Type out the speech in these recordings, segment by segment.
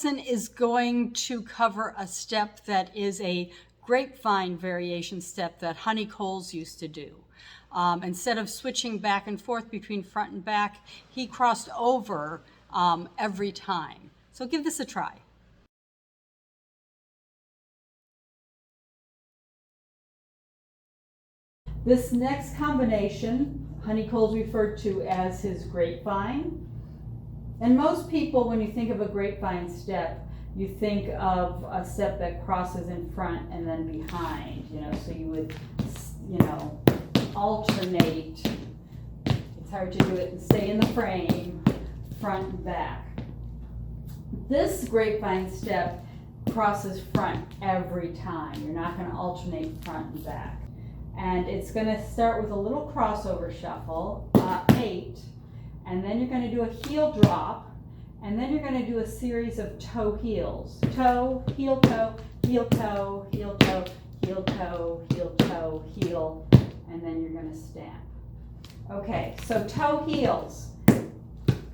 lesson is going to cover a step that is a grapevine variation step that Honi used to do. Instead of switching back and forth between front and back, he crossed over every time. So give this a try. This next combination, Honi referred to as his grapevine. And most people, when you think of a grapevine step, you think of a step that crosses in front and then behind, so you would, alternate. It's hard to do it and stay in the frame, front and back. This grapevine step crosses front every time. You're not going to alternate front and back. And it's going to start with a little crossover shuffle, 8, and then you're going to do a heel drop, and then you're going to do a series of toe heels. Toe, heel, toe, heel, toe, heel, toe, heel, toe, heel, toe, heel, and then you're going to stamp. Okay, so toe heels.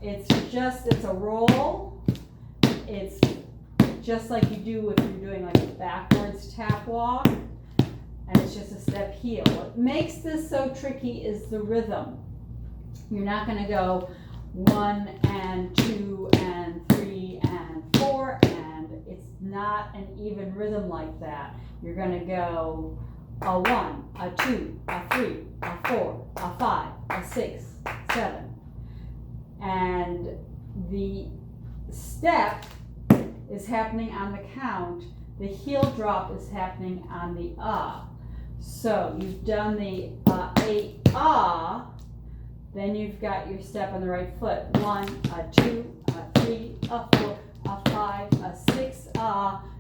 It's a roll. It's just like you do if you're doing like a backwards tap walk. And it's just a step heel. What makes this so tricky is the rhythm. You're not going to go 1 and 2 and 3 and 4, and it's not an even rhythm like that. You're going to go a 1, a 2, a 3, a 4, a 5, a 6, 7. And the step is happening on the count. The heel drop is happening on the So you've done the 8 then you've got your step on the right foot. 1, a 2, a 3, a 4, a 5, a 6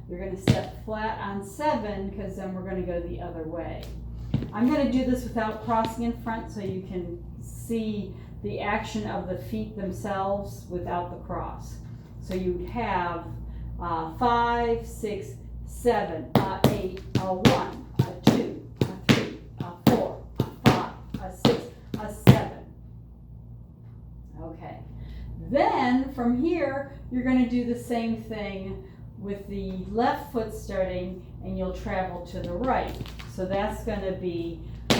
You're going to step flat on 7 because then we're going to go the other way. I'm going to do this without crossing in front so you can see the action of the feet themselves without the cross. So you'd have 5, 6, 7, 8, a 1, a 2, a 3, a 4, a 5, a 6, a 7. Okay. Then from here, you're going to do the same thing with the left foot starting, and you'll travel to the right. So that's going to be 8,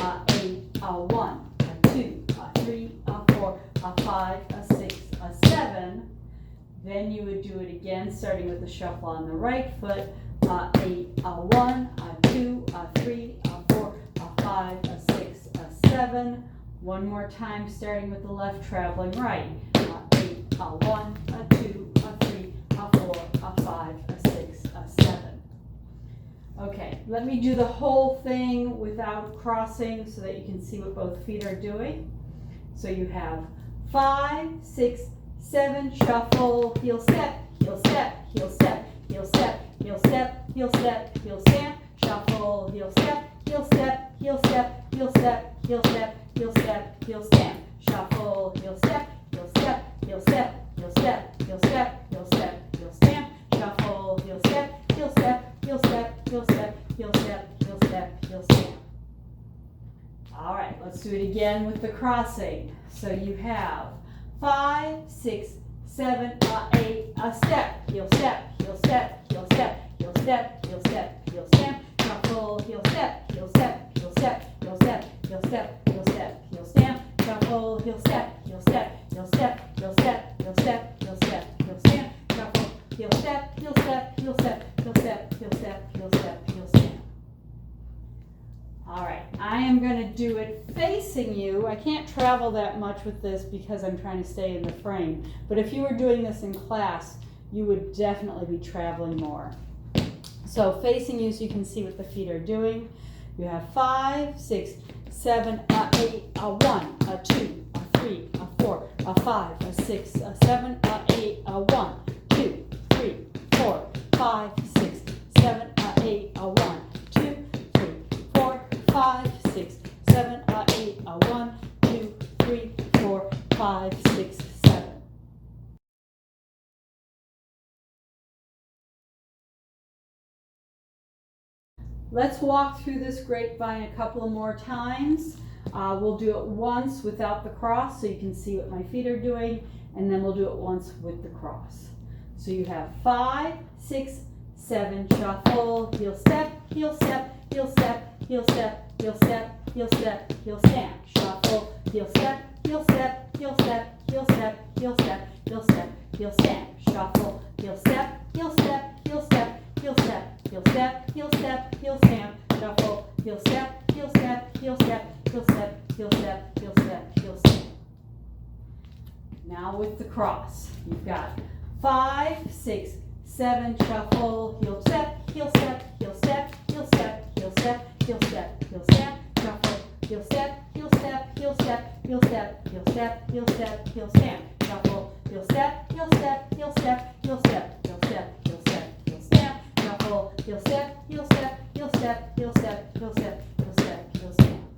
a 1, a 2, a 3, a 4, a 5, a 6, a 7. Then you would do it again, starting with the shuffle on the right foot. 8, a 1, a 2, a 3, a 4, a 5, a 6, a 7. One more time, starting with the left, traveling right. 8, a 1, a 2, a 3, a 4, a 5, a 6, a 7. Okay, let me do the whole thing without crossing so that you can see what both feet are doing. So you have 5, 6, 7, shuffle, heel step, heel step, heel step, heel step, heel step, heel step, heel stamp, shuffle, heel step, heel step, heel step, heel step, heel step, heel step, heel stamp, shuffle, heel step, heel step, heel step, heel step, heel step, heel step, heel stamp, shuffle, heel step, heel step, heel step, heel step, heel step, heel step, heel stamp. All right, let's do it again with the crossing. So you have 5, 6, 7, 8, a step, heel step, heel step, heel step, heel step, heel step, heel stamp, shuffle, heel step, heel step, heel step, heel step, heel step, heel step, heel stamp, shuffle, heel step, heel step, heel step, heel step, heel step, heel step, heel stamp, shuffle, heel step, heel step, heel step, heel step, heel step, heel step, heel stamp. All right, I am going to do it facing you. I can't travel that much with this because I'm trying to stay in the frame. But if you were doing this in class, you would definitely be traveling more. So facing you so you can see what the feet are doing. You have 5, 6, 7, 8, a 1, a 2, a 3, a 4, a 5, a 6, a 7, a 8, a 1, 2, 3, 4, 5, 6, 7, a 8, a 1, 2, 3, 4, 5, 6, 7, 8, a 1, 2, 3, 4, 5, 6, 7. Let's walk through this grapevine a couple of more times. We'll do it once without the cross so you can see what my feet are doing, and then we'll do it once with the cross. So you have 5, 6, 7, shuffle, heel step, heel step, heel step, heel step, heel step, heel step, heel stamp, shuffle, heel step, heel step, heel step, heel step, heel step, heel step, heel stamp, shuffle, heel step, heel step, heel step, heel step, heel step, heel step, heel stamp, shuffle, heel step, heel step, heel step, heel step, heel step, heel step, heel stamp. Now with the cross, you've got 5, 6, 7, shuffle, heel step, heel step, heel step, heel step, heel step, heel step, heel step, shuffle, heel step, heel step, heel step, heel step, heel step, heel step, heel stamp, shuffle, heel step, heel step, heel step, heel step, heel step, heel step, heel stamp, shuffle, heel step, heel step, heel step, heel step, heel step, heel step, heel stamp.